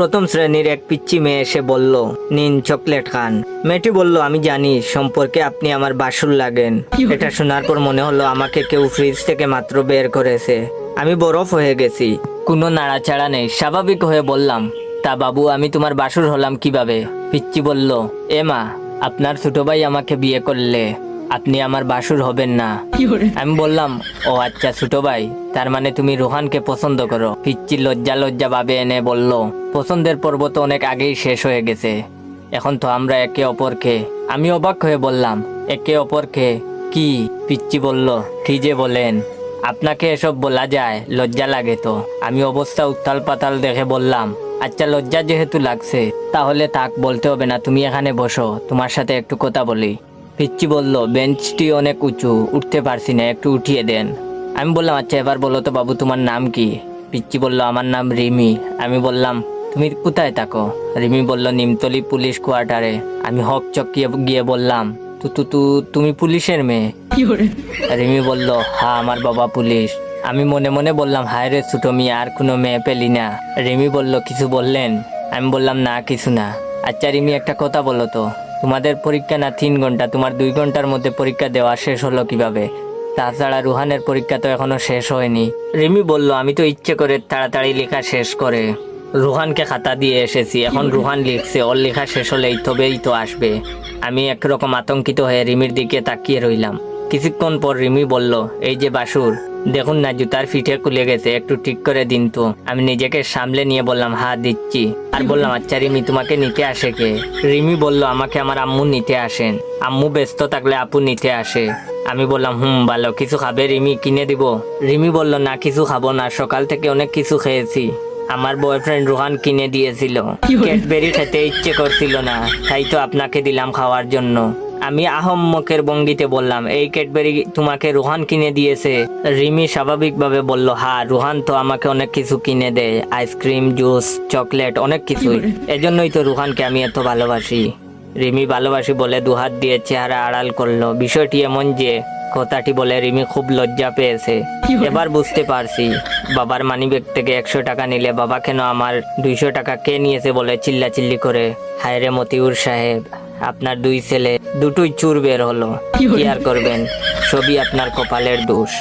প্রথম শ্রেণীর এক পিচ্চি মেয়ে এসে বলল, নিন চকলেট খান। মেয়েটি বলল, আমি জানি সম্পর্কে আপনি আমার বাসুর লাগেন। এটা শোনার পর মনে হলো আমাকে কেউ ফ্রিজ থেকে মাত্র বের করেছে। আমি বরফ হয়ে গেছি, কোনো নাড়াচাড়া নেই। স্বাভাবিক হয়ে বললাম, তা বাবু আমি তোমার বাসুর হলাম কিভাবে? পিচ্চি বলল, মা, আপনার ছোট ভাই আমাকে বিয়ে করলে আপনি আমার বাসুর হবেন না। আমি বললাম, ও আচ্ছা ছোট ভাই, তার মানে তুমি রোহানকে পছন্দ করো। পিচ্চি লজ্জা লজ্জা ভাবে এনে বলল, পছন্দের পর্ব তো অনেক আগেই শেষ হয়ে গেছে, এখন তো আমরা একে অপরকে। আমি অবাক হয়ে বললাম, একে অপরকে কি? পিচ্চি বলল, কি যে বলেন, আপনাকে এসব বলা যায়? লজ্জা লাগে তো। আমি অবস্থা উত্তাল পাতাল দেখে বললাম, আচ্ছা লজ্জা যেহেতু লাগছে তাহলে থাক, বলতে হবে না, তুমি এখানে বসো, তোমার সাথে একটু কথা বলি। পিচ্চি বলল, বেঞ্চটি অনেক উঁচু, উঠতে পারছি না, একটু উঠিয়ে দেন। আমি বললাম, আচ্ছা এবার বলো তো বাবু তোমার নাম কি? পিচ্চি বলল, আমার নাম রিমি। আমি বললাম, তুমি কোথায় থাকো? রিমি বলল, নিমতলি পুলিশ কোয়ার্টারে। আমি হক চকিয়ে গিয়ে বললাম, তুমি পুলিশের মেয়ে? রিমি বলল, হ্যাঁ আমার বাবা পুলিশ। আমি মনে মনে বললাম, হায় রে ছোট মিয়া, আর কোনো মেয়ে পেলি না? রিমি বলল, কিছু বললেন? আমি বললাম, না কিছু না। আচ্ছা রিমি একটা কথা বলো তো, তোমাদের পরীক্ষা না 3 ঘন্টা, তোমার 2 ঘন্টার মধ্যে পরীক্ষা দেওয়া শেষ হলো কিভাবে? তাছাড়া রুহানের পরীক্ষা তো এখনো শেষ হয়নি। রিমি বলল, আমি তো ইচ্ছে করে তাড়াতাড়ি লেখা শেষ করে রুহানকে খাতা দিয়ে এসেছি, এখন রুহান লিখছে, ওর লেখা শেষ হলেই তবেই তো আসবে। আমি একরকম আতঙ্কিত হয়ে রিমির দিকে তাকিয়ে রইলাম। কিছুক্ষণ পর রিমি বলল, এই যে বাসুর, দেখুন না জুতার ফিটে খুলে গেছে, একটু ঠিক করে দিন তো। আমি নিজেকে সামলে নিয়ে বললাম, হ্যাঁ দিচ্ছি। আর বললাম, আচ্ছা রিমি তোমাকে নিতে আসে কে? রিমি বলল, আমাকে আমার আম্মু নিতে আসেন, আম্মু ব্যস্ত থাকলে আপু নিতে আসে। আমি বললাম, ভালো, কিছু খাবে রিমি, কিনে দিব? রিমি বলল, না কিছু খাবো না, সকাল থেকে অনেক কিছু খেয়েছি, আমার বয়ফ্রেন্ড রোহান কিনে দিয়েছিল, ক্যাডবেরি খেতে ইচ্ছে করছিল না, তাই তো আপনাকে দিলাম খাওয়ার জন্য। আমি আহম্মকের ভঙ্গিতে বললাম, এই ক্যাডবেরি তোমাকে রোহান কিনে দিয়েছে? রিমি স্বাভাবিকভাবে বলল, হ্যাঁ রোহান তো আমাকে অনেক কিছু কিনে দেয়, আইসক্রিম, জুস, চকলেট, অনেক কিছুই, এজন্যই তো রোহানকে আমি এত ভালোবাসি। রিমি ভালোবাসি বলে দুহাত দিয়ে চেহারা আড়াল করলো। বিষয়টি এমন যে কথাটি বলে রিমি খুব লজ্জা পেয়েছে। এবার বুঝতে পারছি, বাবার মানিব্যাগ থেকে 100 টাকা নিলে বাবা কেন আমার 200 টাকা কে নিয়েছে বলে চিল্লাচিল্লি করে। হায় রে মতিউর সাহেব, আপনার 2 ছেলে দুটোই চুর বের হলো, কি আর করবেন, সবই আপনার কপালের দোষ।